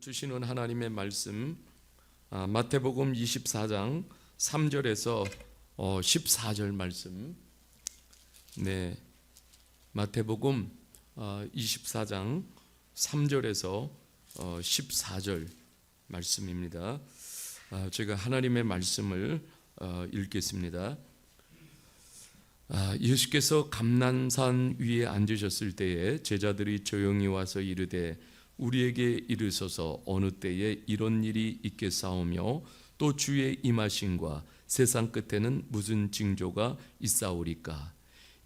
주시는 하나님의 말씀, 마태복음 24장 3절에서 14절 말씀. 네, 마태복음 24장 3절에서 14절 말씀입니다. 제가 하나님의 말씀을 읽겠습니다. 예수께서 감난산 위에 앉으셨을 때에 제자들이 조용히 와서 이르되 우리에게 이르소서 어느 때에 이런 일이 있겠사오며 또 주의 임하심과 세상 끝에는 무슨 징조가 있사오리까?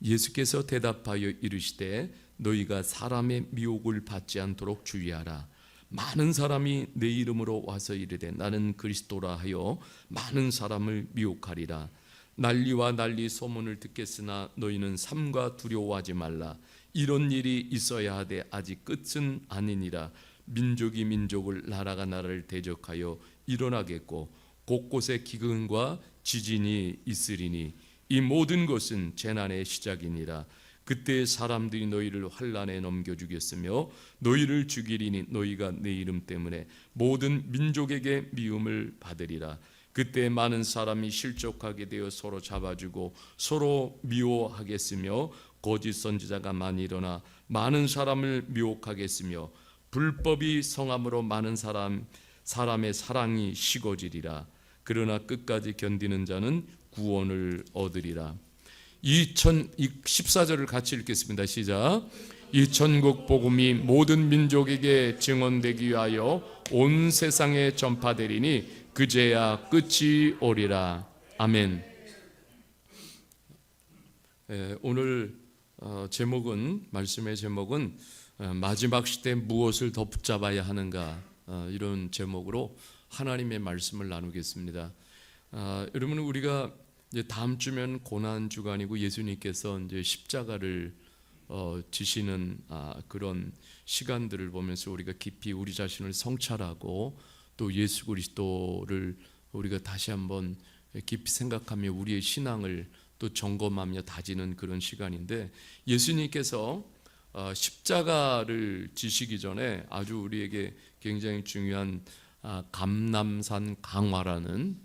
예수께서 대답하여 이르시되 너희가 사람의 미혹을 받지 않도록 주의하라. 많은 사람이 내 이름으로 와서 이르되 나는 그리스도라 하여 많은 사람을 미혹하리라. 난리와 난리 소문을 듣겠으나 너희는 삼가 두려워하지 말라. 이런 일이 있어야 하되 아직 끝은 아니니라. 민족이 민족을 나라가 나라를 대적하여 일어나겠고 곳곳에 기근과 지진이 있으리니 이 모든 것은 재난의 시작이니라. 그때 사람들이 너희를 환난에 넘겨주겠으며 너희를 죽이리니 너희가 내 이름 때문에 모든 민족에게 미움을 받으리라. 그때 많은 사람이 실족하게 되어 서로 잡아주고 서로 미워하겠으며 거짓 선지자가 많이 일어나 많은 사람을 미혹하겠으며 불법이 성함으로 많은 사람의 사랑이 식어지리라. 그러나 끝까지 견디는 자는 구원을 얻으리라. 14절을 같이 읽겠습니다. 시작. 이 천국 복음이 모든 민족에게 증언되기 위하여 온 세상에 전파되리니 그제야 끝이 오리라. 아멘. 오늘 말씀의 제목은 마지막 시대 무엇을 더 붙잡아야 하는가, 이런 제목으로 하나님의 말씀을 나누겠습니다. 여러분, 우리가 이제 다음 주면 고난 주간이고 예수님께서 이제 십자가를 지시는 그런 시간들을 보면서 우리가 깊이 우리 자신을 성찰하고 또 예수 그리스도를 우리가 다시 한번 깊이 생각하며 우리의 신앙을 또 점검하며 다지는 그런 시간인데, 예수님께서 십자가를 지시기 전에 아주 우리에게 굉장히 중요한 감람산 강화라는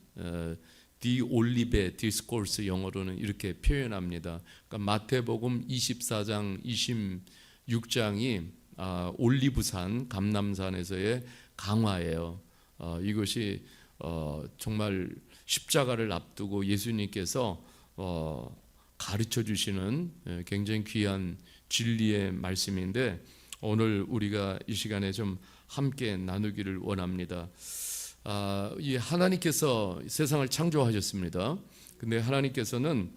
The Olivet Discourse, 영어로는 이렇게 표현합니다. 그러니까 마태복음 24장 26장이 올리브산 감람산에서의 강화예요. 이것이 정말 십자가를 앞두고 예수님께서 가르쳐 주시는 굉장히 귀한 진리의 말씀인데, 오늘 우리가 이 시간에 좀 함께 나누기를 원합니다. 이 하나님께서 세상을 창조하셨습니다. 근데 하나님께서는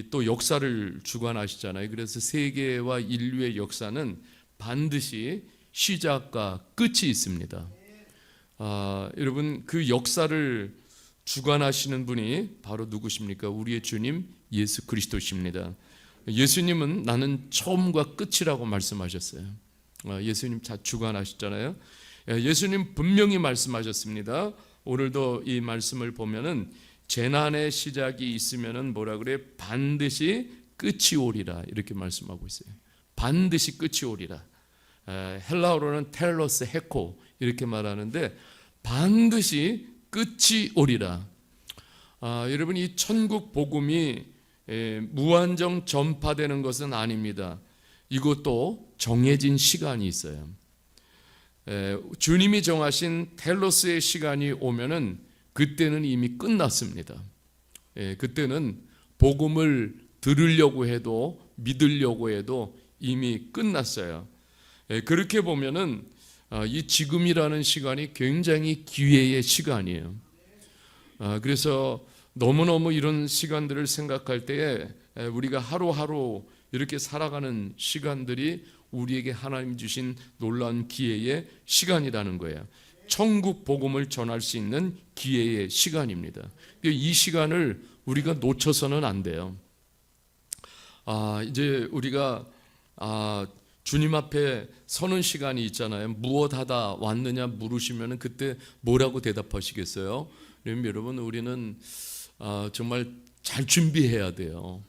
또 역사를 주관하시잖아요. 그래서 세계와 인류의 역사는 반드시 시작과 끝이 있습니다. 여러분, 그 역사를 주관하시는 분이 바로 누구십니까? 우리의 주님 예수 그리스도십니다. 예수님은 나는 처음과 끝이라고 말씀하셨어요. 예수님 다 주관하셨잖아요. 예수님 분명히 말씀하셨습니다. 오늘도 이 말씀을 보면은 재난의 시작이 있으면은 뭐라 그래? 반드시 끝이 오리라, 이렇게 말씀하고 있어요. 반드시 끝이 오리라. 헬라어로는 텔로스 헤코 이렇게 말하는데 반드시 끝이 오리라. 여러분, 이 천국 복음이 무한정 전파되는 것은 아닙니다. 이것도 정해진 시간이 있어요. 주님이 정하신 텔로스의 시간이 오면은 그때는 이미 끝났습니다. 그때는 복음을 들으려고 해도 믿으려고 해도 이미 끝났어요. 그렇게 보면은 이 지금이라는 시간이 굉장히 기회의 시간이에요. 그래서 너무너무 이런 시간들을 생각할 때에 우리가 하루하루 이렇게 살아가는 시간들이 우리에게 하나님 주신 놀라운 기회의 시간이라는 거예요. 천국 복음을 전할 수 있는 기회의 시간입니다. 이 시간을 우리가 놓쳐서는 안 돼요. 이제 우리가 주님 앞에 서는 시간이 있잖아요. 무엇하다 왔느냐 물으시면 그때 뭐라고 대답하시겠어요? 여러분, 우리는 정말 잘 준비해야 돼요.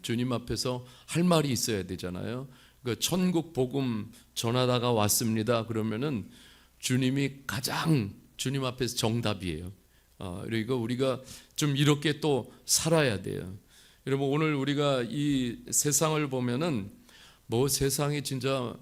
주님 앞에서 할 말이 있어야 되잖아요. 그러니까 천국 복음 전하다가 왔습니다. 그러면은 주님이 가장 주님 앞에서 정답이에요. 그러니까 우리가 좀 이렇게 또 살아야 돼요. 여러분, 오늘 우리가 이 세상을 보면은 뭐 세상이 진짜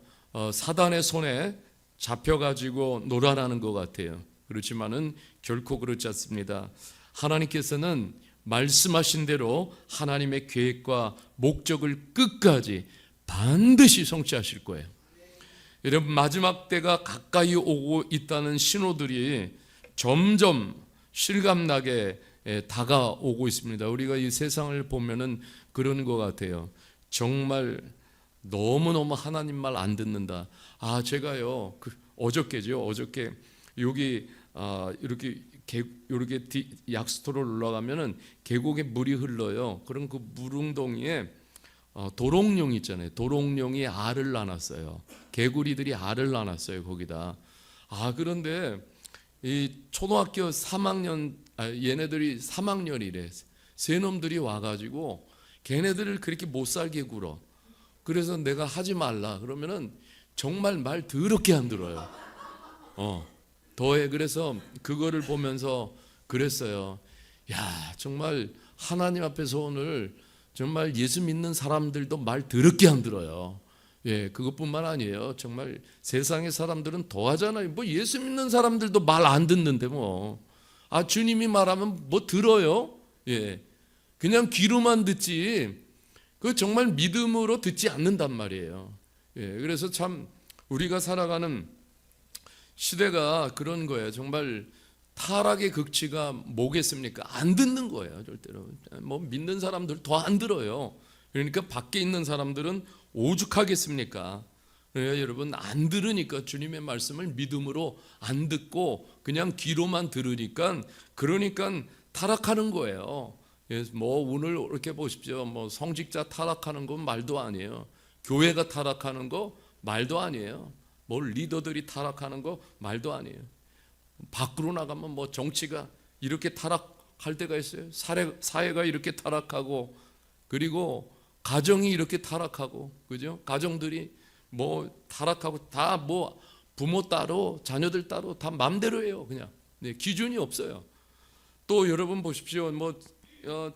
사단의 손에 잡혀가지고 놀아나는 것 같아요. 그렇지만은 결코 그렇지 않습니다. 하나님께서는 말씀하신 대로 하나님의 계획과 목적을 끝까지 반드시 성취하실 거예요. 여러분, 마지막 때가 가까이 오고 있다는 신호들이 점점 실감나게 다가오고 있습니다. 우리가 이 세상을 보면은 그런 것 같아요. 정말 너무너무 하나님 말 안 듣는다. 제가요, 어저께죠. 어저께 여기 이렇게 약수터를 올라가면은 계곡에 물이 흘러요. 그럼 그 물웅덩이에 도롱뇽 있잖아요. 도롱뇽이 알을 낳았어요. 개구리들이 알을 낳았어요, 거기다. 그런데 이 초등학교 3학년, 얘네들이 3학년이래. 새 놈들이 와가지고 걔네들을 그렇게 못 살게 굴어. 그래서 내가 하지 말라 그러면은 정말 말 더럽게 안 들어요. 더해. 그래서 그거를 보면서 그랬어요. 야, 정말 하나님 앞에서 오늘 정말 예수 믿는 사람들도 말 더럽게 안 들어요. 그것뿐만 아니에요. 정말 세상의 사람들은 더 하잖아요. 뭐 예수 믿는 사람들도 말 안 듣는데 뭐. 주님이 말하면 뭐 들어요? 그냥 귀로만 듣지. 그 정말 믿음으로 듣지 않는단 말이에요. 그래서 참 우리가 살아가는 시대가 그런 거예요. 정말 타락의 극치가 뭐겠습니까? 안 듣는 거예요, 절대로. 뭐 믿는 사람들 더 안 들어요. 그러니까 밖에 있는 사람들은 오죽하겠습니까? 그러니까 여러분, 안 들으니까 주님의 말씀을 믿음으로 안 듣고 그냥 귀로만 들으니까 그러니까 타락하는 거예요. 뭐 오늘 이렇게 보십시오. 뭐 성직자 타락하는 건 말도 아니에요. 교회가 타락하는 거 말도 아니에요. 뭐 리더들이 타락하는 거 말도 아니에요. 밖으로 나가면 뭐 정치가 이렇게 타락할 때가 있어요. 사회가 이렇게 타락하고, 그리고 가정이 이렇게 타락하고, 그죠? 가정들이 뭐 타락하고, 다 뭐 부모 따로 자녀들 따로 다 맘대로 해요. 그냥 기준이 없어요. 또 여러분 보십시오. 뭐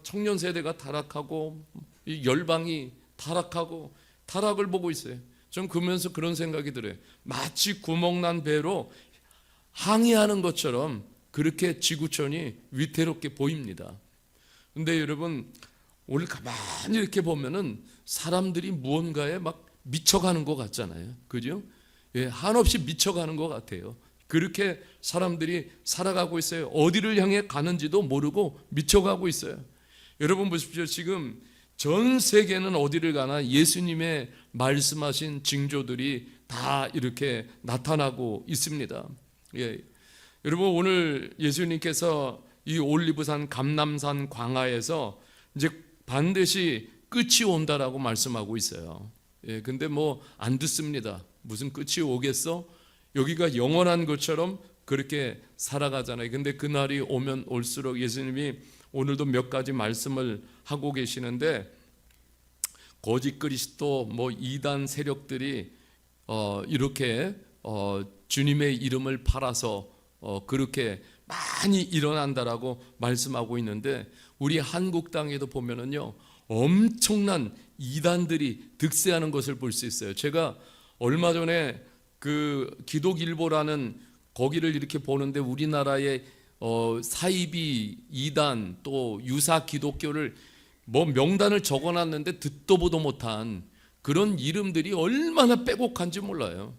청년 세대가 타락하고, 이 열방이 타락하고, 타락을 보고 있어요. 좀 그러면서 그런 생각이 들어요. 마치 구멍난 배로 항해하는 것처럼 그렇게 지구촌이 위태롭게 보입니다. 근데 여러분, 오늘 가만히 이렇게 보면은 사람들이 무언가에 막 미쳐가는 것 같잖아요. 그죠? 한없이 미쳐가는 것 같아요. 그렇게 사람들이 살아가고 있어요. 어디를 향해 가는지도 모르고 미쳐가고 있어요. 여러분 보십시오. 지금 전 세계는 어디를 가나 예수님의 말씀하신 징조들이 다 이렇게 나타나고 있습니다. 여러분, 오늘 예수님께서 이 올리브산 감람산 광야에서 이제 반드시 끝이 온다라고 말씀하고 있어요. 근데 뭐 안 듣습니다. 무슨 끝이 오겠어? 여기가 영원한 것처럼 그렇게 살아가잖아요. 근데 그날이 오면 올수록 예수님이 오늘도 몇 가지 말씀을 하고 계시는데, 거짓 그리스도 뭐 이단 세력들이 이렇게 주님의 이름을 팔아서 그렇게 많이 일어난다라고 말씀하고 있는데, 우리 한국 땅에도 보면은요 엄청난 이단들이 득세하는 것을 볼 수 있어요. 제가 얼마 전에 그 기독일보라는 거기를 이렇게 보는데, 우리나라의 사이비 이단 또 유사 기독교를 뭐 명단을 적어놨는데 듣도 보도 못한 그런 이름들이 얼마나 빼곡한지 몰라요.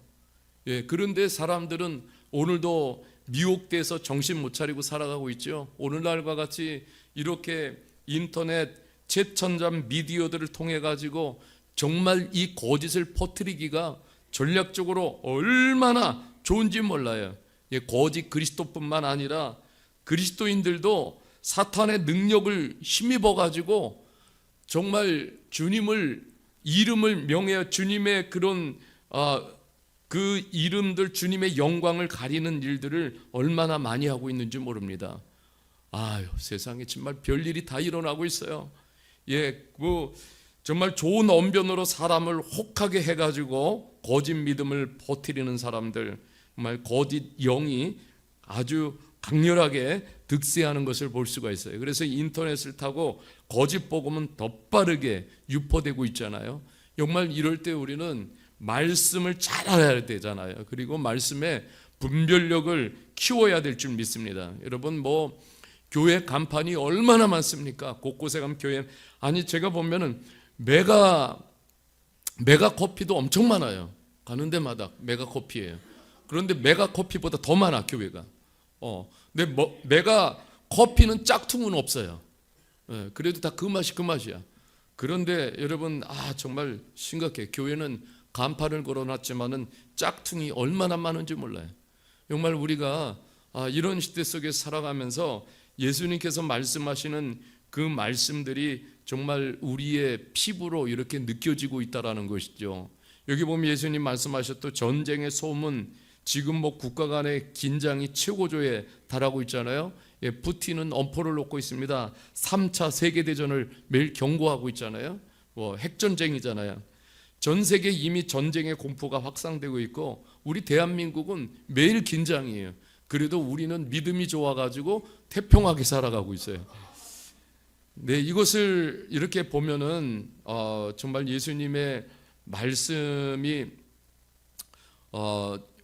그런데 사람들은 오늘도 미혹돼서 정신 못 차리고 살아가고 있죠. 오늘날과 같이 이렇게 인터넷 최첨단 미디어들을 통해 가지고 정말 이 거짓을 퍼뜨리기가 전략적으로 얼마나 좋은지 몰라요. 거짓 그리스도뿐만 아니라 그리스도인들도 사탄의 능력을 힘입어 가지고 정말 주님을 이름을 명하여 주님의 그런 그 이름들, 주님의 영광을 가리는 일들을 얼마나 많이 하고 있는지 모릅니다. 세상에 정말 별일이 다 일어나고 있어요. 뭐 정말 좋은 언변으로 사람을 혹하게 해가지고 거짓 믿음을 퍼뜨리는 사람들, 정말 거짓 영이 아주 강렬하게 득세하는 것을 볼 수가 있어요. 그래서 인터넷을 타고 거짓 복음은 더 빠르게 유포되고 있잖아요. 정말 이럴 때 우리는 말씀을 잘 알아야 되잖아요. 그리고 말씀의 분별력을 키워야 될 줄 믿습니다. 여러분 뭐 교회 간판이 얼마나 많습니까? 곳곳에 가면 교회, 아니 제가 보면은 메가 커피도 엄청 많아요. 가는 데마다 메가 커피예요. 그런데 메가 커피보다 더 많아 교회가. 근데 메가 커피는 짝퉁은 없어요. 그래도 다 그 맛이 그 맛이야. 그런데 여러분 정말 심각해. 교회는 간판을 걸어놨지만은 짝퉁이 얼마나 많은지 몰라요. 정말 우리가 이런 시대 속에 살아가면서 예수님께서 말씀하시는 그 말씀들이 정말 우리의 피부로 이렇게 느껴지고 있다라는 것이죠. 여기 보면 예수님 말씀하셨던 전쟁의 소문, 지금 뭐 국가 간의 긴장이 최고조에 달하고 있잖아요. 푸틴은 엄포를 놓고 있습니다. 3차 세계대전을 매일 경고하고 있잖아요. 핵전쟁이잖아요. 전 세계 이미 전쟁의 공포가 확산되고 있고 우리 대한민국은 매일 긴장이에요. 그래도 우리는 믿음이 좋아가지고 태평하게 살아가고 있어요. 네, 이것을 이렇게 보면은 정말 예수님의 말씀이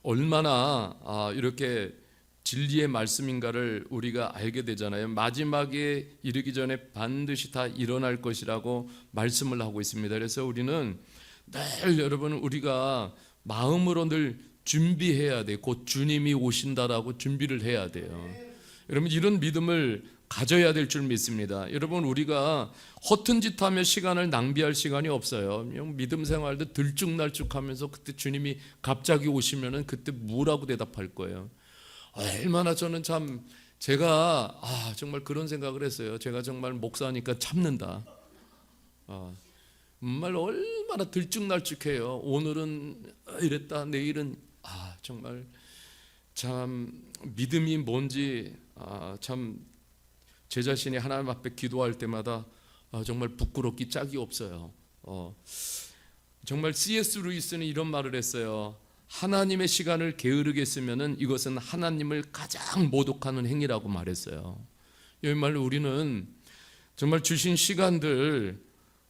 얼마나 이렇게 진리의 말씀인가를 우리가 알게 되잖아요. 마지막에 이르기 전에 반드시 다 일어날 것이라고 말씀을 하고 있습니다. 그래서 우리는 늘 여러분 우리가 마음으로 늘 준비해야 돼요. 곧 주님이 오신다라고 준비를 해야 돼요. 여러분 이런 믿음을 가져야 될 줄 믿습니다. 여러분 우리가 허튼 짓 하며 시간을 낭비할 시간이 없어요. 믿음 생활도 들쭉날쭉하면서 그때 주님이 갑자기 오시면은 그때 뭐라고 대답할 거예요. 얼마나 저는 참 제가 정말 그런 생각을 했어요. 제가 정말 목사니까 참는다. 정말 얼마나 들쭉날쭉해요. 오늘은 이랬다 내일은 정말 참 믿음이 뭔지 참 제 자신이 하나님 앞에 기도할 때마다 정말 부끄럽기 짝이 없어요. 정말 C.S. 루이스는 이런 말을 했어요. 하나님의 시간을 게으르게 쓰면은 이것은 하나님을 가장 모독하는 행위라고 말했어요. 이 말로 우리는 정말 주신 시간들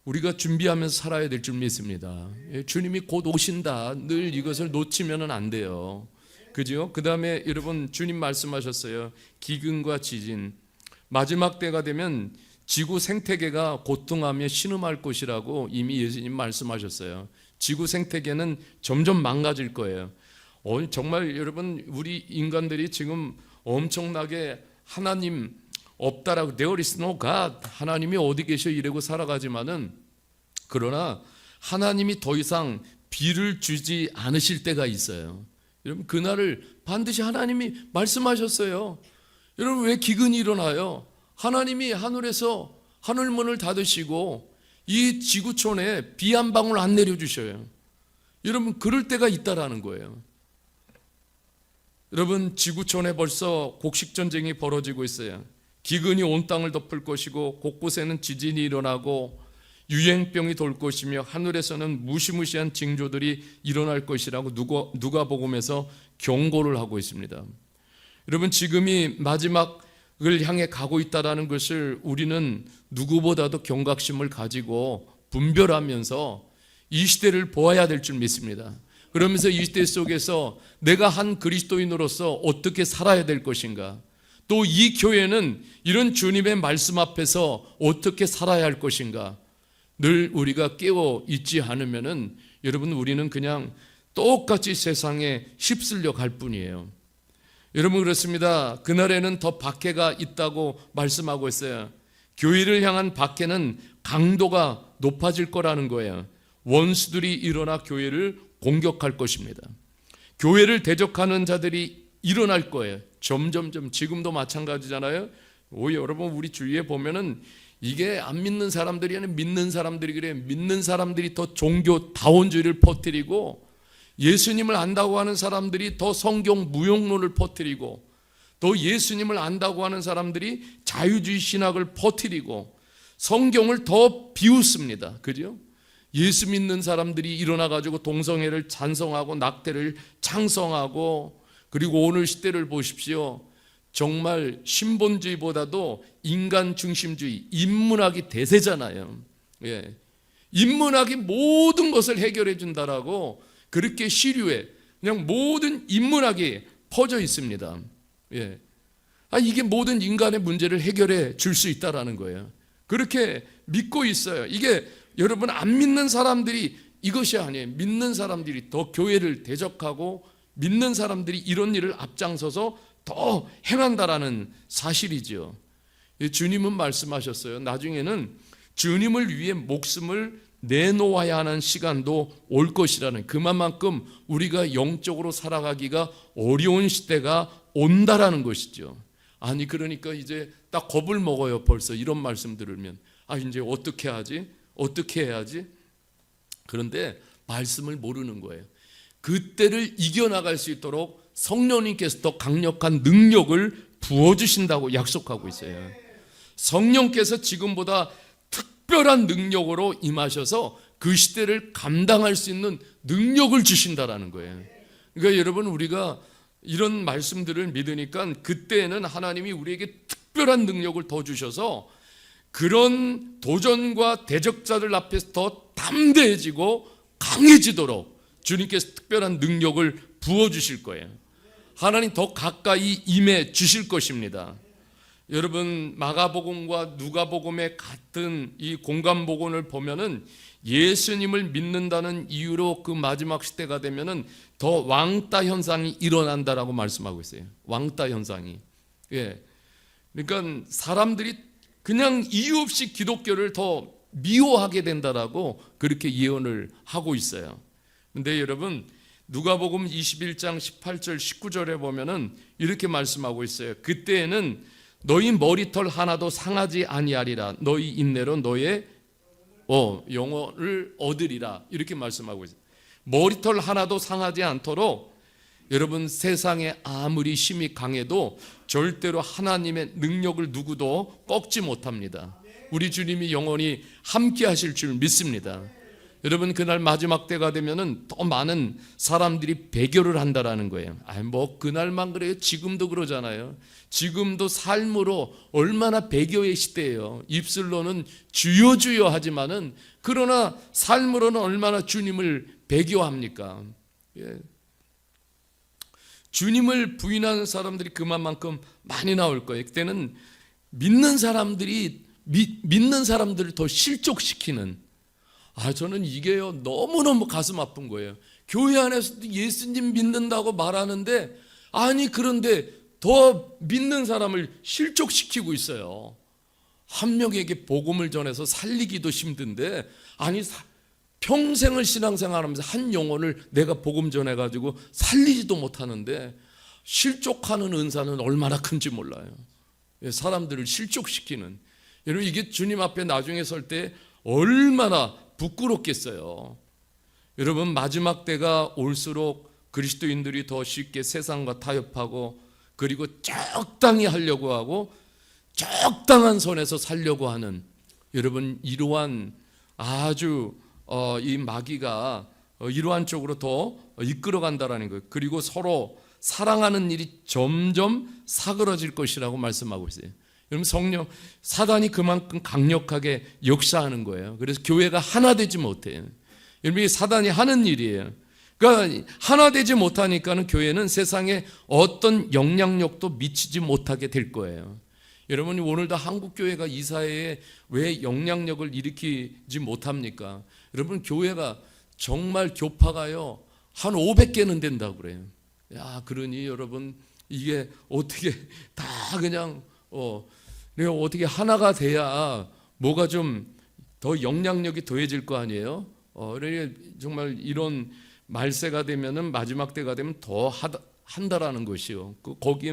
우리가 준비하면서 살아야 될 줄 믿습니다. 주님이 곧 오신다. 늘 이것을 놓치면은 안 돼요. 그죠? 그 다음에 여러분 주님 말씀하셨어요. 기근과 지진. 마지막 때가 되면 지구 생태계가 고통하며 신음할 것이라고 이미 예수님 말씀하셨어요. 지구 생태계는 점점 망가질 거예요. 정말 여러분 우리 인간들이 지금 엄청나게 하나님 없다라고 There is no God, 하나님이 어디 계셔 이러고 살아가지만은 그러나 하나님이 더 이상 비를 주지 않으실 때가 있어요. 여러분 그날을 반드시 하나님이 말씀하셨어요. 여러분 왜 기근이 일어나요? 하나님이 하늘에서 하늘문을 닫으시고 이 지구촌에 비 한 방울 안 내려주셔요. 여러분 그럴 때가 있다라는 거예요. 여러분 지구촌에 벌써 곡식전쟁이 벌어지고 있어요. 기근이 온 땅을 덮을 것이고 곳곳에는 지진이 일어나고 유행병이 돌 것이며 하늘에서는 무시무시한 징조들이 일어날 것이라고 누가복음에서 경고를 하고 있습니다. 여러분 지금이 마지막을 향해 가고 있다는 것을 우리는 누구보다도 경각심을 가지고 분별하면서 이 시대를 보아야 될 줄 믿습니다. 그러면서 이 시대 속에서 내가 한 그리스도인으로서 어떻게 살아야 될 것인가, 또 이 교회는 이런 주님의 말씀 앞에서 어떻게 살아야 할 것인가 늘 우리가 깨어 있지 않으면은 여러분 우리는 그냥 똑같이 세상에 휩쓸려 갈 뿐이에요. 여러분 그렇습니다. 그날에는 더 박해가 있다고 말씀하고 있어요. 교회를 향한 박해는 강도가 높아질 거라는 거예요. 원수들이 일어나 교회를 공격할 것입니다. 교회를 대적하는 자들이 일어날 거예요. 점점점 지금도 마찬가지잖아요. 여러분 우리 주위에 보면은 이게 안 믿는 사람들이 아니라 믿는 사람들이 그래요. 믿는 사람들이 더 종교다원주의를 퍼뜨리고 예수님을 안다고 하는 사람들이 더 성경 무용론을 퍼뜨리고 또 예수님을 안다고 하는 사람들이 자유주의 신학을 퍼뜨리고 성경을 더 비웃습니다. 그죠? 예수 믿는 사람들이 일어나가지고 동성애를 찬성하고 낙태를 창성하고 그리고 오늘 시대를 보십시오. 정말 신본주의보다도 인간 중심주의, 인문학이 대세잖아요. 예. 인문학이 모든 것을 해결해 준다라고 그렇게 시류에 그냥 모든 인문학이 퍼져 있습니다. 예. 이게 모든 인간의 문제를 해결해 줄 수 있다라는 거예요. 그렇게 믿고 있어요. 이게 여러분 안 믿는 사람들이 이것이 아니에요. 믿는 사람들이 더 교회를 대적하고 믿는 사람들이 이런 일을 앞장서서 더 행한다라는 사실이죠. 주님은 말씀하셨어요. 나중에는 주님을 위해 목숨을 내놓아야 하는 시간도 올 것이라는, 그만큼 우리가 영적으로 살아가기가 어려운 시대가 온다라는 것이죠. 아니 그러니까 이제 딱 겁을 먹어요. 벌써 이런 말씀 들으면 이제 어떻게 하지? 어떻게 해야지? 그런데 말씀을 모르는 거예요. 그때를 이겨나갈 수 있도록 성령님께서 더 강력한 능력을 부어주신다고 약속하고 있어요. 성령께서 지금보다 특별한 능력으로 임하셔서 그 시대를 감당할 수 있는 능력을 주신다라는 거예요. 그러니까 여러분 우리가 이런 말씀들을 믿으니까 그때에는 하나님이 우리에게 특별한 능력을 더 주셔서 그런 도전과 대적자들 앞에서 더 담대해지고 강해지도록 주님께서 특별한 능력을 부어주실 거예요. 하나님 더 가까이 임해 주실 것입니다. 여러분 마가복음과 누가복음의 같은 이 공간복음을 보면은 예수님을 믿는다는 이유로 그 마지막 시대가 되면은 더 왕따 현상이 일어난다라고 말씀하고 있어요. 왕따 현상이. 예. 그러니까 사람들이 그냥 이유 없이 기독교를 더 미워하게 된다라고 그렇게 예언을 하고 있어요. 근데 여러분 누가복음 21장 18절 19절에 보면은 이렇게 말씀하고 있어요. 그때에는 너희 머리털 하나도 상하지 아니하리라. 너희 인내로 너의 영혼을 얻으리라. 이렇게 말씀하고 있어요. 머리털 하나도 상하지 않도록 여러분 세상에 아무리 힘이 강해도 절대로 하나님의 능력을 누구도 꺾지 못합니다. 우리 주님이 영원히 함께 하실 줄 믿습니다. 여러분 그날 마지막 때가 되면은 더 많은 사람들이 배교를 한다라는 거예요. 그날만 그래요. 지금도 그러잖아요. 지금도 삶으로 얼마나 배교의 시대예요. 입술로는 주여 주여 하지만은 그러나 삶으로는 얼마나 주님을 배교합니까? 예. 주님을 부인하는 사람들이 그만큼 많이 나올 거예요. 그때는 믿는 사람들이 믿는 사람들을 더 실족시키는, 저는 이게요 너무너무 가슴 아픈 거예요. 교회 안에서도 예수님 믿는다고 말하는데 그런데 더 믿는 사람을 실족시키고 있어요. 한 명에게 복음을 전해서 살리기도 힘든데 평생을 신앙생활하면서 한 영혼을 내가 복음 전해가지고 살리지도 못하는데 실족하는 은사는 얼마나 큰지 몰라요. 사람들을 실족시키는. 여러분 이게 주님 앞에 나중에 설 때 얼마나 부끄럽겠어요. 여러분 마지막 때가 올수록 그리스도인들이 더 쉽게 세상과 타협하고 그리고 적당히 하려고 하고 적당한 선에서 살려고 하는, 여러분 이러한 아주 이 마귀가 이러한 쪽으로 더 이끌어간다라는 거예요. 그리고 서로 사랑하는 일이 점점 사그러질 것이라고 말씀하고 있어요. 여러분 사단이 그만큼 강력하게 역사하는 거예요. 그래서 교회가 하나 되지 못해요. 여러분 이게 사단이 하는 일이에요. 그러니까 하나 되지 못하니까는 교회는 세상에 어떤 영향력도 미치지 못하게 될 거예요. 여러분이 오늘도 한국 교회가 이 사회에 왜 영향력을 일으키지 못합니까? 여러분 교회가 정말 교파가요 한 500개는 된다고 그래요. 그러니 여러분 이게 어떻게 다 그냥 내가 어떻게 하나가 돼야 뭐가 좀 더 영향력이 더해질 거 아니에요? 그러니까 정말 이런 말세가 되면은 마지막 때가 되면 더 한다라는 것이요. 거기에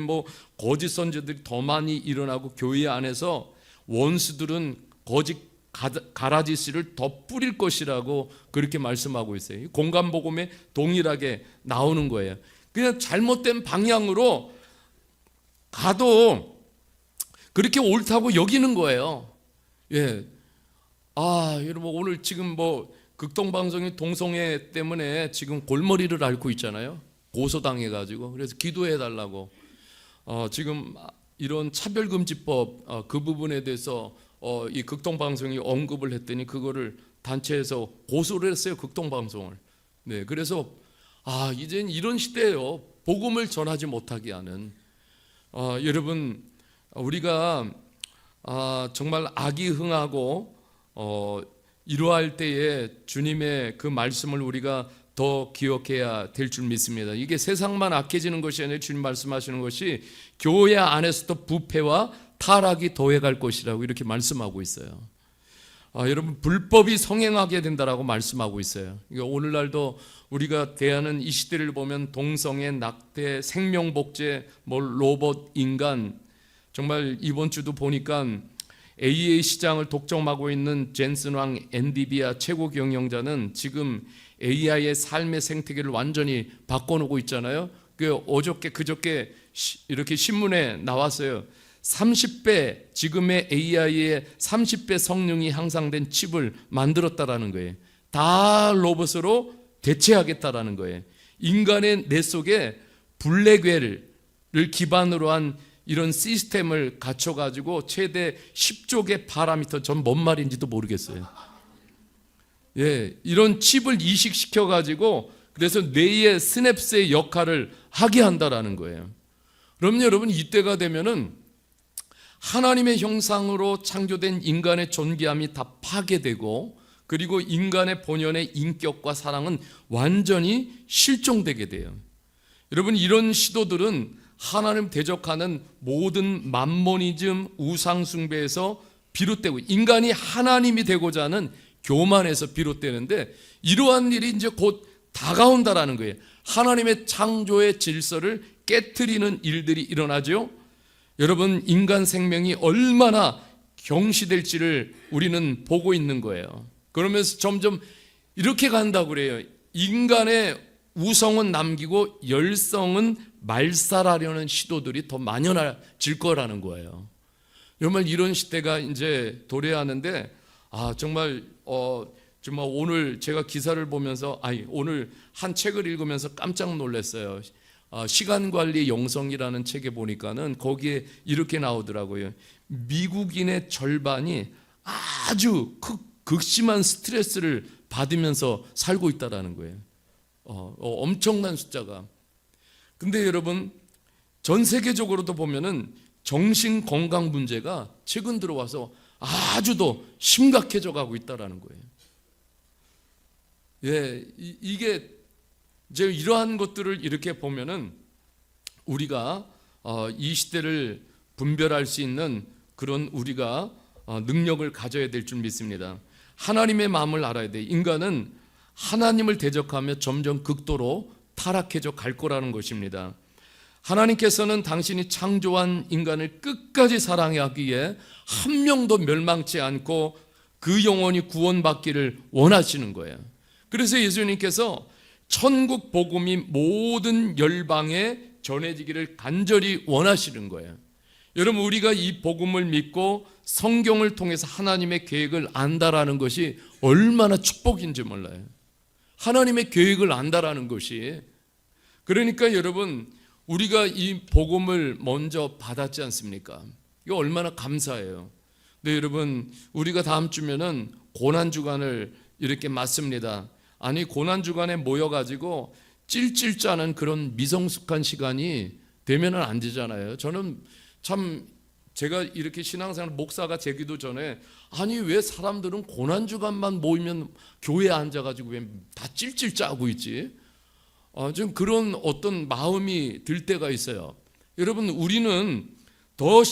거짓 선지자들이 더 많이 일어나고 교회 안에서 원수들은 거짓 가라지 씨를 더 뿌릴 것이라고 그렇게 말씀하고 있어요. 공간복음에 동일하게 나오는 거예요. 그냥 잘못된 방향으로 가도 그렇게 옳다고 여기는 거예요. 예. 여러분 오늘 지금 극동방송이 동성애 때문에 지금 골머리를 앓고 있잖아요. 고소당해가지고 그래서 기도해달라고 지금 이런 차별금지법 그 부분에 대해서 이 극동방송이 언급을 했더니 그거를 단체에서 고소를 했어요. 극동방송을. 네, 그래서 이젠 이런 시대예요. 복음을 전하지 못하게 하는. 여러분 우리가 정말 악이 흥하고 이러할 때에 주님의 그 말씀을 우리가 더 기억해야 될 줄 믿습니다. 이게 세상만 악해지는 것이 아니라 주님 말씀하시는 것이 교회 안에서도 부패와 타락이 더해갈 것이라고 이렇게 말씀하고 있어요. 여러분 불법이 성행하게 된다라고 말씀하고 있어요. 오늘날도 우리가 대하는 이 시대를 보면 동성애, 낙태, 생명복제, 로봇, 인간, 정말 이번 주도 보니까 AA 시장을 독점하고 있는 젠슨 왕 엔비디아 최고 경영자는 지금 AI의 삶의 생태계를 완전히 바꿔놓고 있잖아요. 어저께 그저께 이렇게 신문에 나왔어요. 30배 지금의 AI의 30배 성능이 향상된 칩을 만들었다라는 거예요. 다 로봇으로 대체하겠다라는 거예요. 인간의 뇌 속에 블랙웰을 기반으로 한 이런 시스템을 갖춰가지고 최대 10조 개 파라미터, 전 뭔 말인지도 모르겠어요. 이런 칩을 이식시켜가지고 그래서 뇌의 스냅스의 역할을 하게 한다라는 거예요. 그럼 여러분 이때가 되면은 하나님의 형상으로 창조된 인간의 존귀함이 다 파괴되고 그리고 인간의 본연의 인격과 사랑은 완전히 실종되게 돼요. 여러분 이런 시도들은 하나님 대적하는 모든 만모니즘 우상숭배에서 비롯되고 인간이 하나님이 되고자 하는 교만에서 비롯되는데 이러한 일이 이제 곧 다가온다라는 거예요. 하나님의 창조의 질서를 깨트리는 일들이 일어나죠. 여러분 인간 생명이 얼마나 경시될지를 우리는 보고 있는 거예요. 그러면서 점점 이렇게 간다고 그래요. 인간의 우성은 남기고 열성은 말살하려는 시도들이 더 만연해질 거라는 거예요. 정말 이런 시대가 이제 도래하는데 정말 오늘 제가 기사를 보면서 오늘 한 책을 읽으면서 깜짝 놀랐어요. 시간관리 영성이라는 책에 보니까는 거기에 이렇게 나오더라고요. 미국인의 절반이 아주 극심한 스트레스를 받으면서 살고 있다라는 거예요. 엄청난 숫자가. 근데 여러분 전 세계적으로도 보면은 정신 건강 문제가 최근 들어와서 아주 더 심각해져 가고 있다라는 거예요. 이게 이제 이러한 것들을 이렇게 보면은 우리가 이 시대를 분별할 수 있는 그런 우리가 능력을 가져야 될 줄 믿습니다. 하나님의 마음을 알아야 돼. 인간은 하나님을 대적하며 점점 극도로 타락해져 갈 거라는 것입니다. 하나님께서는 당신이 창조한 인간을 끝까지 사랑하기에 한 명도 멸망치 않고 그 영혼이 구원받기를 원하시는 거예요. 그래서 예수님께서 천국 복음이 모든 열방에 전해지기를 간절히 원하시는 거예요. 여러분 우리가 이 복음을 믿고 성경을 통해서 하나님의 계획을 안다라는 것이 얼마나 축복인지 몰라요. 하나님의 계획을 안다라는 것이. 그러니까 여러분 우리가 이 복음을 먼저 받았지 않습니까? 이거 얼마나 감사해요. 근데 여러분 우리가 다음 주면은 고난주간을 이렇게 맞습니다. 아니 고난주간에 모여가지고 찔찔 짜는 그런 미성숙한 시간이 되면은 안 되잖아요. 저는 참 제가 이렇게 신앙생활 목사가 되기도 전에 아니 왜 사람들은 고난주간만 모이면 교회에 앉아가지고 왜 다 찔찔 짜고 있지? 좀 그런 어떤 마음이 들 때가 있어요. 여러분 우리는 더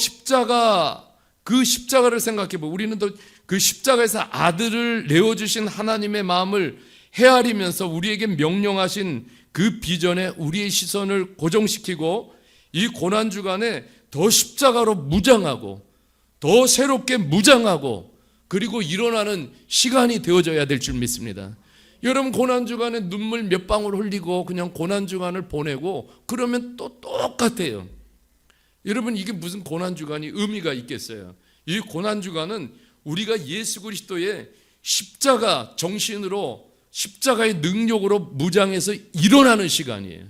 그 십자가를 생각해보고 우리는 더 그 십자가에서 아들을 내어주신 하나님의 마음을 헤아리면서 우리에게 명령하신 그 비전에 우리의 시선을 고정시키고 이 고난주간에 더 십자가로 무장하고 더 새롭게 무장하고 그리고 일어나는 시간이 되어져야 될 줄 믿습니다. 여러분 고난주간에 눈물 몇 방울 흘리고 그냥 고난주간을 보내고 그러면 또 똑같아요. 여러분 이게 무슨 고난주간이 의미가 있겠어요? 이 고난주간은 우리가 예수 그리스도의 십자가 정신으로 십자가의 능력으로 무장해서 일어나는 시간이에요.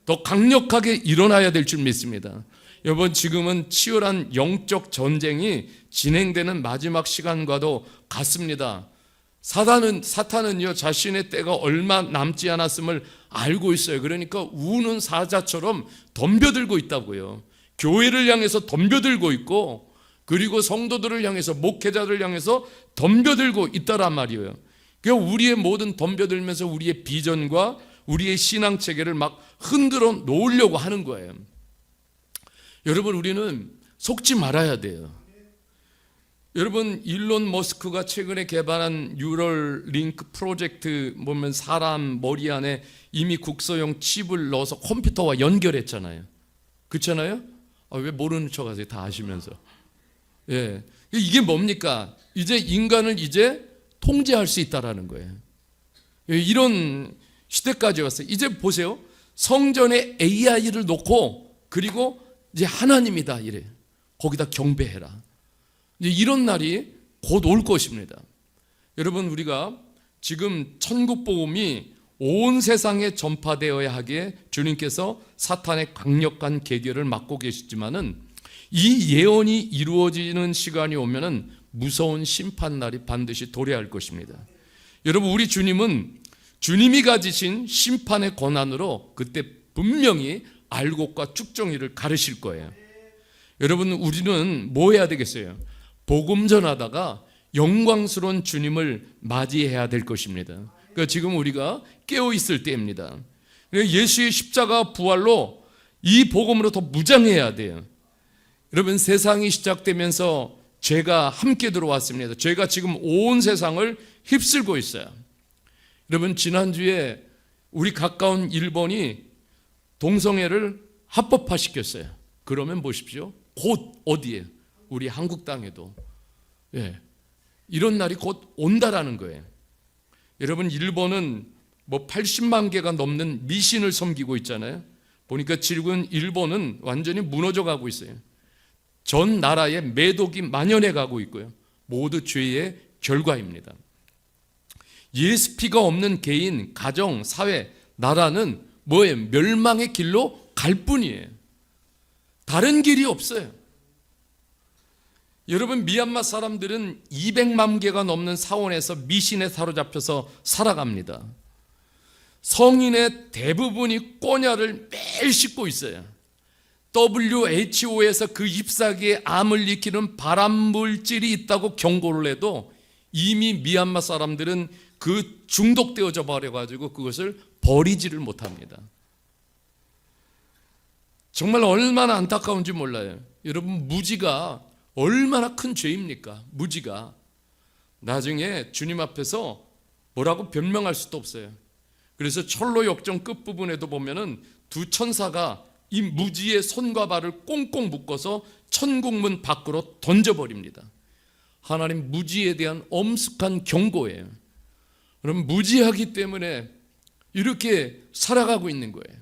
더 강력하게 일어나야 될 줄 믿습니다. 여러분, 지금은 치열한 영적 전쟁이 진행되는 마지막 시간과도 같습니다. 사탄은요, 자신의 때가 얼마 남지 않았음을 알고 있어요. 그러니까 우는 사자처럼 덤벼들고 있다고요. 교회를 향해서 덤벼들고 있고, 그리고 성도들을 향해서, 목회자들을 향해서 덤벼들고 있다란 말이에요. 그러니까 우리의 모든 덤벼들면서 우리의 비전과 우리의 신앙 체계를 막 흔들어 놓으려고 하는 거예요. 여러분, 우리는 속지 말아야 돼요. 여러분, 일론 머스크가 최근에 개발한 뉴럴링크 프로젝트 보면 사람 머리 안에 이미 국소형 칩을 넣어서 컴퓨터와 연결했잖아요. 그렇잖아요? 왜 모르는 척 하세요? 다 아시면서. 예. 이게 뭡니까? 이제 인간을 이제 통제할 수 있다라는 거예요. 이런 시대까지 왔어요. 이제 보세요. 성전에 AI를 놓고, 그리고 이제 하나님이다 이래. 거기다 경배해라. 이제 이런 날이 곧 올 것입니다. 여러분, 우리가 지금 천국 복음이 온 세상에 전파되어야 하기에 주님께서 사탄의 강력한 계계를 막고 계시지만은, 이 예언이 이루어지는 시간이 오면은 무서운 심판 날이 반드시 도래할 것입니다. 여러분, 우리 주님은 주님이 가지신 심판의 권한으로 그때 분명히 알곡과 쭉정이를 가르실 거예요. 여러분, 우리는 뭐 해야 되겠어요? 복음 전하다가 영광스러운 주님을 맞이해야 될 것입니다. 그러니까 지금 우리가 깨어 있을 때입니다. 예수의 십자가 부활로 이 복음으로 더 무장해야 돼요. 여러분, 세상이 시작되면서 죄가 함께 들어왔습니다. 죄가 지금 온 세상을 휩쓸고 있어요. 여러분, 지난주에 우리 가까운 일본이 동성애를 합법화시켰어요. 그러면 보십시오. 곧 어디에? 우리 한국 땅에도. 예. 이런 날이 곧 온다라는 거예요. 여러분, 일본은 뭐 80만 개가 넘는 미신을 섬기고 있잖아요. 보니까 지금 일본은 완전히 무너져 가고 있어요. 전 나라에 매독이 만연해 가고 있고요. 모두 죄의 결과입니다. 예수피가 없는 개인, 가정, 사회, 나라는 뭐예요? 멸망의 길로 갈 뿐이에요. 다른 길이 없어요. 여러분, 미얀마 사람들은 200만 개가 넘는 사원에서 미신에 사로잡혀서 살아갑니다. 성인의 대부분이 꼬냐를 매일 씹고 있어요. WHO에서 그 잎사귀에 암을 일으키는 발암물질이 있다고 경고를 해도 이미 미얀마 사람들은 그 중독되어져 버려가지고 그것을 버리지를 못합니다. 정말 얼마나 안타까운지 몰라요. 여러분, 무지가 얼마나 큰 죄입니까? 무지가. 나중에 주님 앞에서 뭐라고 변명할 수도 없어요. 그래서 철로 역정 끝부분에도 보면은 두 천사가 이 무지의 손과 발을 꽁꽁 묶어서 천국문 밖으로 던져버립니다. 하나님 무지에 대한 엄숙한 경고예요. 그럼 무지하기 때문에 이렇게 살아가고 있는 거예요.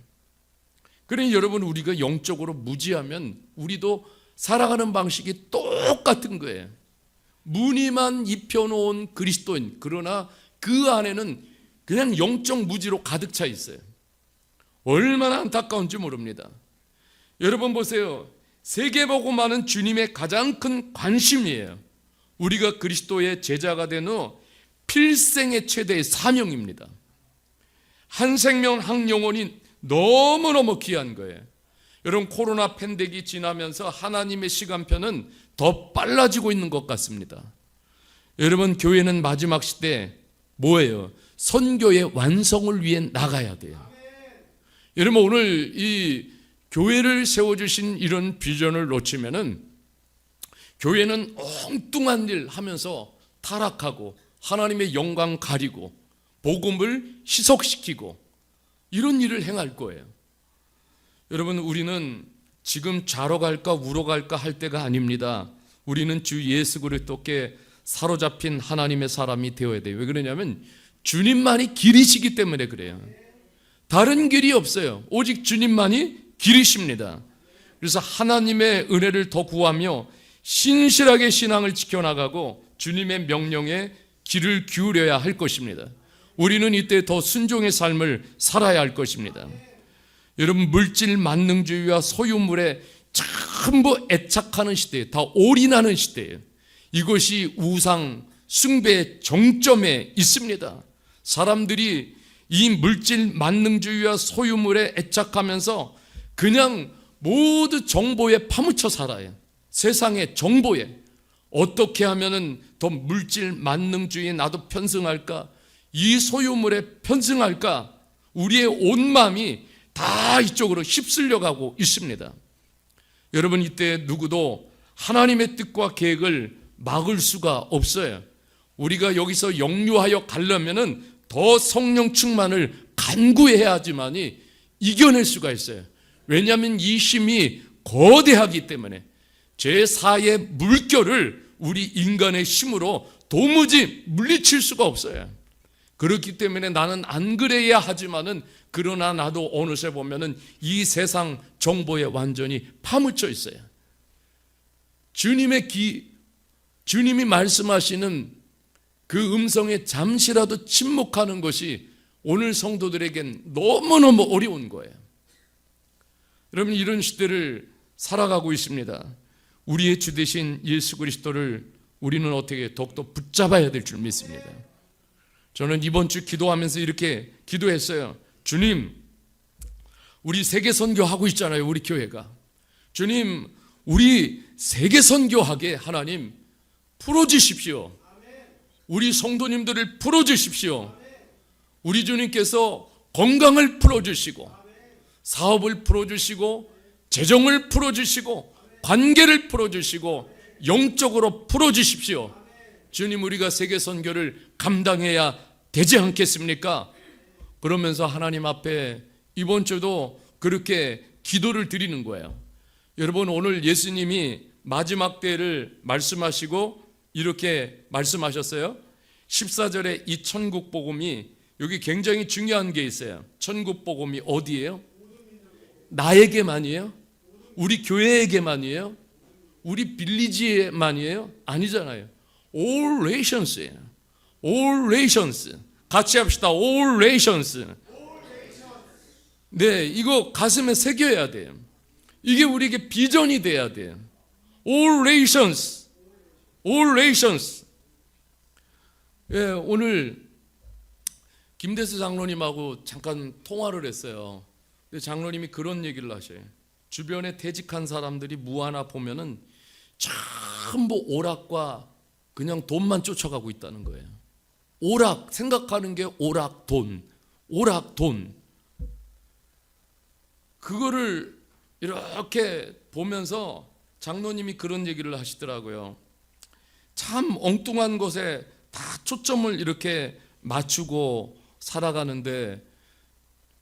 그러니 여러분, 우리가 영적으로 무지하면 우리도 살아가는 방식이 똑같은 거예요. 무늬만 입혀놓은 그리스도인, 그러나 그 안에는 그냥 영적 무지로 가득 차 있어요. 얼마나 안타까운지 모릅니다. 여러분 보세요. 세계복음화는 주님의 가장 큰 관심이에요. 우리가 그리스도의 제자가 된 후 필생의 최대의 사명입니다. 한 생명 한 영혼이 너무너무 귀한 거예요. 여러분, 코로나 팬데믹이 지나면서 하나님의 시간표는 더 빨라지고 있는 것 같습니다. 여러분, 교회는 마지막 시대 뭐예요? 선교의 완성을 위해 나가야 돼요. 여러분, 오늘 이 교회를 세워주신 이런 비전을 놓치면은 교회는 엉뚱한 일 하면서 타락하고 하나님의 영광 가리고 복음을 희석시키고 이런 일을 행할 거예요. 여러분, 우리는 지금 좌로 갈까 우로 갈까 할 때가 아닙니다. 우리는 주 예수 그리스도께 사로잡힌 하나님의 사람이 되어야 돼요. 왜 그러냐면 주님만이 길이시기 때문에 그래요. 다른 길이 없어요. 오직 주님만이 길이십니다. 그래서 하나님의 은혜를 더 구하며 신실하게 신앙을 지켜나가고 주님의 명령에 귀를 기울여야 할 것입니다. 우리는 이때 더 순종의 삶을 살아야 할 것입니다. 여러분, 물질 만능주의와 소유물에 전부 애착하는 시대에, 다 올인하는 시대에, 이것이 우상 숭배의 정점에 있습니다. 사람들이 이 물질 만능주의와 소유물에 애착하면서 그냥 모두 정보에 파묻혀 살아요. 세상의 정보에 어떻게 하면은 더 물질 만능주의에 나도 편승할까, 이 소유물에 편승할까, 우리의 온 마음이 다 이쪽으로 휩쓸려 가고 있습니다. 여러분, 이때 누구도 하나님의 뜻과 계획을 막을 수가 없어요. 우리가 여기서 영유하여 가려면은 더 성령 충만을 간구해야 하지만이 이겨낼 수가 있어요. 왜냐하면 이 힘이 거대하기 때문에 제4의 물결을 우리 인간의 힘으로 도무지 물리칠 수가 없어요. 그렇기 때문에 나는 안 그래야 하지만은, 그러나 나도 어느새 보면은 이 세상 정보에 완전히 파묻혀 있어요. 주님이 말씀하시는 그 음성에 잠시라도 침묵하는 것이 오늘 성도들에겐 너무너무 어려운 거예요. 여러분, 이런 시대를 살아가고 있습니다. 우리의 주 되신 예수 그리스도를 우리는 어떻게 더욱더 붙잡아야 될 줄 믿습니다. 저는 이번 주 기도하면서 이렇게 기도했어요. 주님, 우리 세계 선교하고 있잖아요, 우리 교회가. 주님, 우리 세계 선교하게 하나님 풀어주십시오. 우리 성도님들을 풀어주십시오. 우리 주님께서 건강을 풀어주시고, 사업을 풀어주시고, 재정을 풀어주시고, 관계를 풀어주시고, 영적으로 풀어주십시오. 주님, 우리가 세계 선교를 감당해야 되지 않겠습니까? 그러면서 하나님 앞에 이번 주도 그렇게 기도를 드리는 거예요. 여러분, 오늘 예수님이 마지막 때를 말씀하시고 이렇게 말씀하셨어요. 14절에 이 천국 복음이, 여기 굉장히 중요한 게 있어요. 천국 복음이 어디예요? 나에게만이에요? 우리 교회에게만이에요? 우리 빌리지에만이에요? 아니잖아요. All nations예요. All nations. 같이 합시다. All nations. 네, 이거 가슴에 새겨야 돼요. 이게 우리에게 비전이 돼야 돼요. All nations. All nations. 예, 오늘 김대수 장로님하고 잠깐 통화를 했어요. 근데 장로님이 그런 얘기를 하셔요. 주변에 퇴직한 사람들이 뭐 하나 보면은 전부 오락과 그냥 돈만 쫓아가고 있다는 거예요. 오락, 생각하는 게 오락, 돈. 오락, 돈. 그거를 이렇게 보면서 장로님이 그런 얘기를 하시더라고요. 참 엉뚱한 것에 다 초점을 이렇게 맞추고 살아가는데,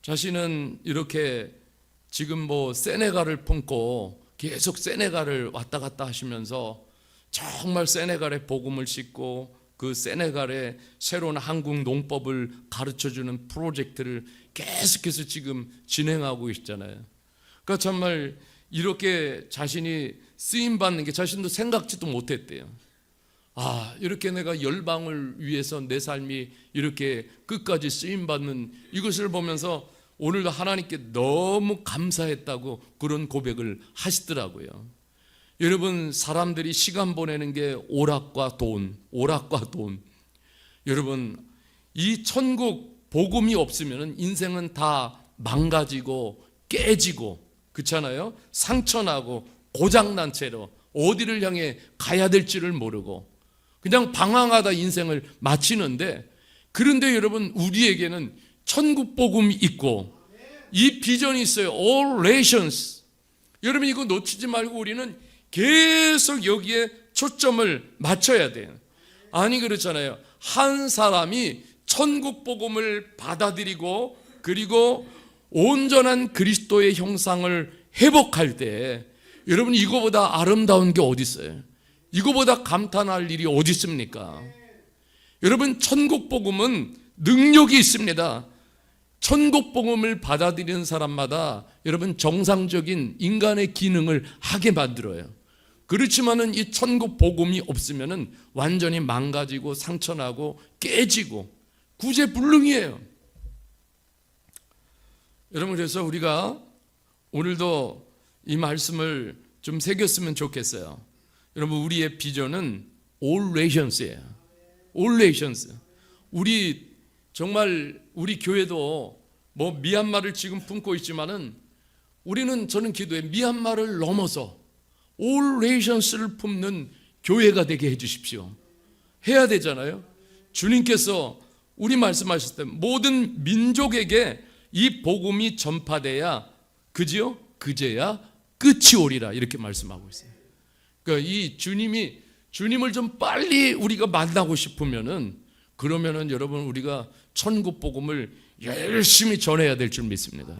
자신은 이렇게 지금 뭐 세네갈을 품고 계속 세네갈을 왔다 갔다 하시면서 정말 세네갈의 복음을 싣고 그 세네갈의 새로운 한국 농법을 가르쳐주는 프로젝트를 계속해서 지금 진행하고 있잖아요. 그러니까 정말 이렇게 자신이 쓰임받는 게 자신도 생각지도 못했대요. 아, 이렇게 내가 열방을 위해서 내 삶이 이렇게 끝까지 쓰임받는 이것을 보면서 오늘도 하나님께 너무 감사했다고 그런 고백을 하시더라고요. 여러분, 사람들이 시간 보내는 게 오락과 돈, 오락과 돈. 여러분, 이 천국 복음이 없으면 인생은 다 망가지고 깨지고, 그렇잖아요? 상처나고 고장난 채로 어디를 향해 가야 될지를 모르고 그냥 방황하다 인생을 마치는데, 그런데 여러분, 우리에게는 천국 복음이 있고 이 비전이 있어요. All nations. 여러분, 이거 놓치지 말고 우리는 계속 여기에 초점을 맞춰야 돼요. 아니, 그렇잖아요. 한 사람이 천국 복음을 받아들이고 그리고 온전한 그리스도의 형상을 회복할 때, 여러분, 이거보다 아름다운 게 어디 있어요? 이거보다 감탄할 일이 어디 있습니까? 여러분, 천국 복음은 능력이 있습니다. 천국 복음을 받아들이는 사람마다 여러분 정상적인 인간의 기능을 하게 만들어요. 그렇지만은 이 천국 복음이 없으면은 완전히 망가지고 상처나고 깨지고 구제불능이에요. 여러분, 그래서 우리가 오늘도 이 말씀을 좀 새겼으면 좋겠어요. 여러분, 우리의 비전은 All Nations예요. All Nations. 우리 정말 우리 교회도 뭐 미얀마를 지금 품고 있지만은 우리는, 저는 기도해, 미얀마를 넘어서 All Nations를 품는 교회가 되게 해주십시오. 해야 되잖아요. 주님께서 우리 말씀하실 때 모든 민족에게 이 복음이 전파돼야 그지요? 그제야 끝이 오리라, 이렇게 말씀하고 있어요. 그러니까 이 주님을 좀 빨리 우리가 만나고 싶으면은, 그러면은 여러분, 우리가 천국 복음을 열심히 전해야 될 줄 믿습니다.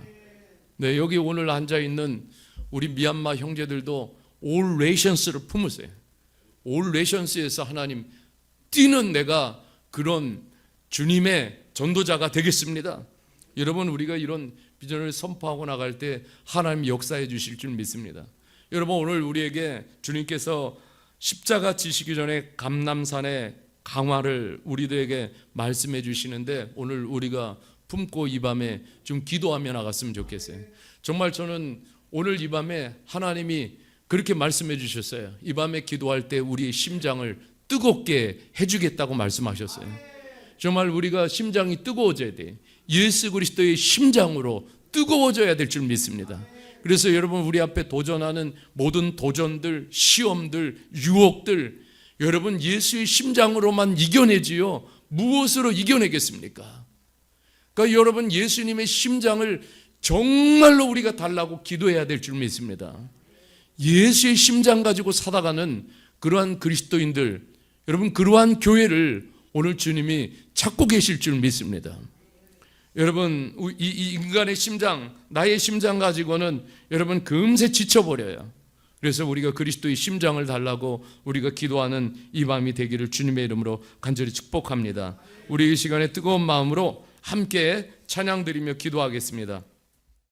네, 여기 오늘 앉아 있는 우리 미얀마 형제들도 All Nations를 품으세요. All Nations에서 하나님 뛰는 내가 그런 주님의 전도자가 되겠습니다. 여러분, 우리가 이런 비전을 선포하고 나갈 때 하나님 역사해 주실 줄 믿습니다. 여러분, 오늘 우리에게 주님께서 십자가 지시기 전에 감람산의 강화를 우리들에게 말씀해 주시는데, 오늘 우리가 품고 이 밤에 좀 기도하며 나갔으면 좋겠어요. 정말 저는 오늘 이 밤에 하나님이 그렇게 말씀해 주셨어요. 이 밤에 기도할 때 우리의 심장을 뜨겁게 해주겠다고 말씀하셨어요. 정말 우리가 심장이 뜨거워져야 돼. 예수 그리스도의 심장으로 뜨거워져야 될 줄 믿습니다. 그래서 여러분, 우리 앞에 도전하는 모든 도전들, 시험들, 유혹들, 여러분 예수의 심장으로만 이겨내지요, 무엇으로 이겨내겠습니까? 그러니까 여러분, 예수님의 심장을 정말로 우리가 달라고 기도해야 될 줄 믿습니다. 예수의 심장 가지고 살아가는 그러한 그리스도인들, 여러분, 그러한 교회를 오늘 주님이 찾고 계실 줄 믿습니다. 여러분, 이 인간의 심장, 나의 심장 가지고는 여러분 금세 지쳐버려요. 그래서 우리가 그리스도의 심장을 달라고 우리가 기도하는 이 밤이 되기를 주님의 이름으로 간절히 축복합니다. 우리 이 시간에 뜨거운 마음으로 함께 찬양 드리며 기도하겠습니다.